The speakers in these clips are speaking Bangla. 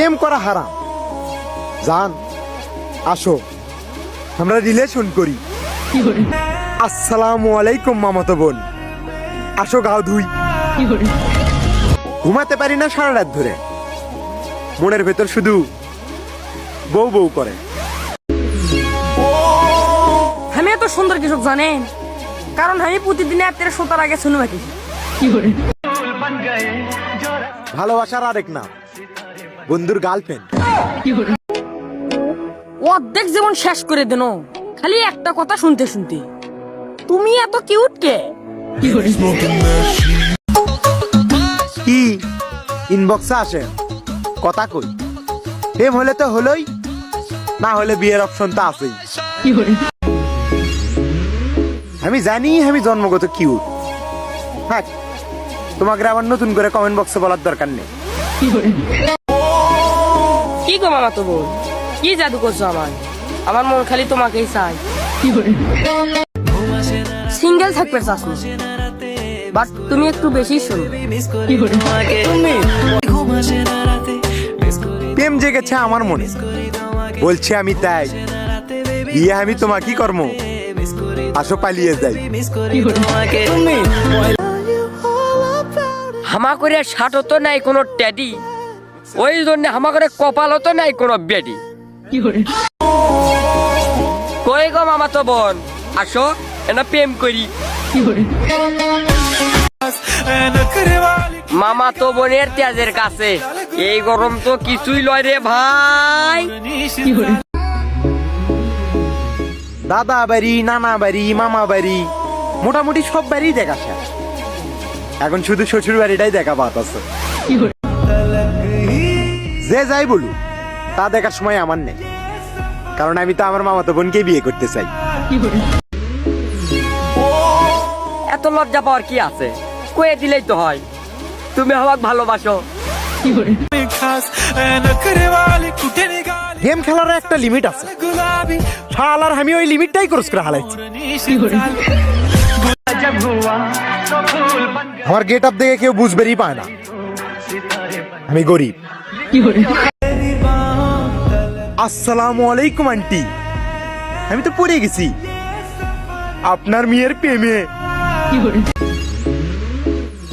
প্রেম করা হারাম। জান আসো আমরা রিলেশন করি। আসসালামু আলাইকুম মামাতো বোন, আসো গাও ধুই। ঘুমাতে পারি না সারা রাত ধরে, মনের ভেতর শুধু বউ বউ করে। আমি এত সুন্দর কিছু জানেন, কারণ আমি প্রতিদিন আপনার শোতার আগে শুনে রাখি। ভালোবাসার আরেক নাম বন্ধুর গার্লফ্রেন্ড। অর্ধেক জীবন শেষ করে দেন খালি একটা কথা শুনতে শুনতে। তুমি এত কিউট কে? কি ইনবক্সে আসে কথা কই, প্রেম হলে তো হলোই, না হলে বিয়ের অপশন তো আছেই। আমি জানি আমি জন্মগত কিউট। হ্যাঁ, তোমাকে আবার নতুন করে কমেন্ট বক্সে বলার দরকার নেই। কি গো মামা তো বল, কি জাদু করছো আমার? আমার মন খালি তোমাকেই চাই। সিঙ্গেল থাকবে চাচ্ছি, বাট তুমি একটু বেশি শোনো। প্রেম জেগেছে আমার মনে, বলছে আমি তাই বিয়ে আমি তোমাকে কর্ম, আসো পালিয়ে যাই। হামা করে শার্টও তো নাই কোনো ট্যাডি, ওই জন্য হামা করে কপালও তো নাই কোনো বেডি। কই গো মামা তো বোন, আসো এটা প্রেম করি। মামা তো বোনের তেজের কাছে এই গরম তো কিছুই লয় রে ভাই। দাদা বাড়ি, নানা বাড়ি, মামা বাড়ি, মোটামুটি সব বাড়ি দেখা শেষ। এখন শুধু শ্বশুর বাড়িটাই দেখা পাত আছে। যে যাই বলু তা দেখার সময় আমার নেই, কারণ আমি তো আমার মামাতো বোনকে বিয়ে করতে চাই। এত লজ্জা পাওয়ার কি আছে, কয়ে দিলেই তো হয় তুমি আমাকে ভালোবাসো। গেম খেলার একটা লিমিট আছে, শালার আমি ওই লিমিটটাই ক্রস করে হালাইছি। আমার গেট আপ দেখে কেউ বুঝবেরই পায় না আমি গরিব। আসসালামু আলাইকুম আন্টি, আমি তো পড়ে গেছি আপনার মেয়ের প্রেমে।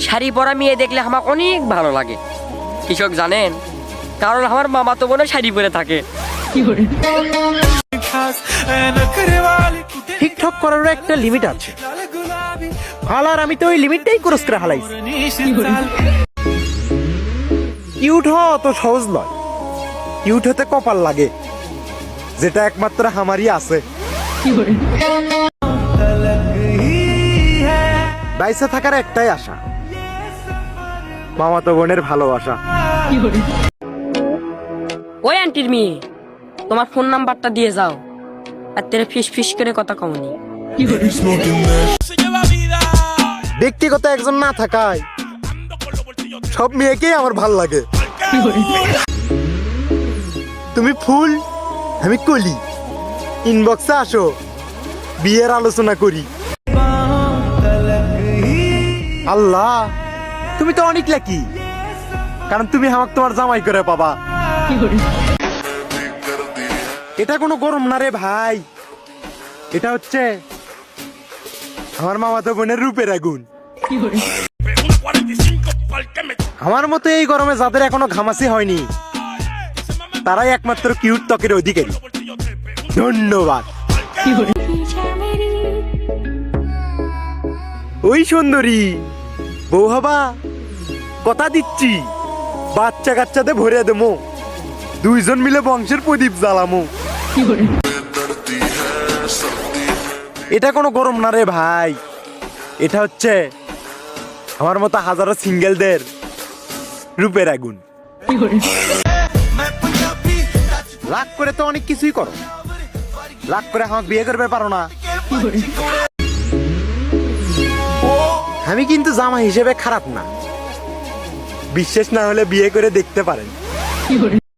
শাড়ি পরা মেয়ে দেখলে আমার অনেক ভালো লাগে। কৃষক জানেন, কারণ আমার মামা তো বোনে শাড়ি পরে থাকে। ঠিকঠাক করার একটা লিমিট আছে, হালার আমি তো ওই লিমিটটাই ক্রস করে হালাইছি। কিউট হওয়া অত সহজ নয়, কিউট হতে কপাল লাগে, যেটা একমাত্র আমারই আছে। বাইসে থাকার একটাই আশা, মামাতো বোনের ভালোবাসা। ওই আন্টির মেয়ে, তোমার ফোন নাম্বারটা দিয়ে যাও, আর তেরে ফিস ফিস করে কথা কমনি। ব্যক্তিগত একজন না থাকায় সব মেয়েকেই আমার ভাল লাগে। তুমি ফুল, আমি কলি, ইনবক্সে আসো বিয়ের আলোচনা করি। আল্লাহ, তুমি তো অনেক লাকি, কারণ তুমি আমাকে তোমার জামাই করে পাবা। এটা কোনো গরম না রে ভাই, এটা হচ্ছে আমার মামাতো বোনের রূপের আগুন। আমার মতো এই গরমে যাদের এখনো ঘামাসি হয়নি, তারাই একমাত্র কিউট ত্বকের অধিকারী। ধন্যবাদ। ওই সুন্দরী বউ হবা, কথা দিচ্ছি বাচ্চা কাচ্চাতে ভরে দেবো, দুইজন মিলে বংশের প্রদীপ জ্বালামো। এটা কোনো গরম না রে ভাই, এটা হচ্ছে আমার মতো হাজারো সিঙ্গেলদের রূপের আগুন। রাগ করে তো অনেক কিছুই করো, রাগ করে আমাকে বিয়ে করবে পারো না। আমি কিন্তু জামা হিসেবে খারাপ না, বিশ্বাস না হলে বিয়ে করে দেখতে পারেন।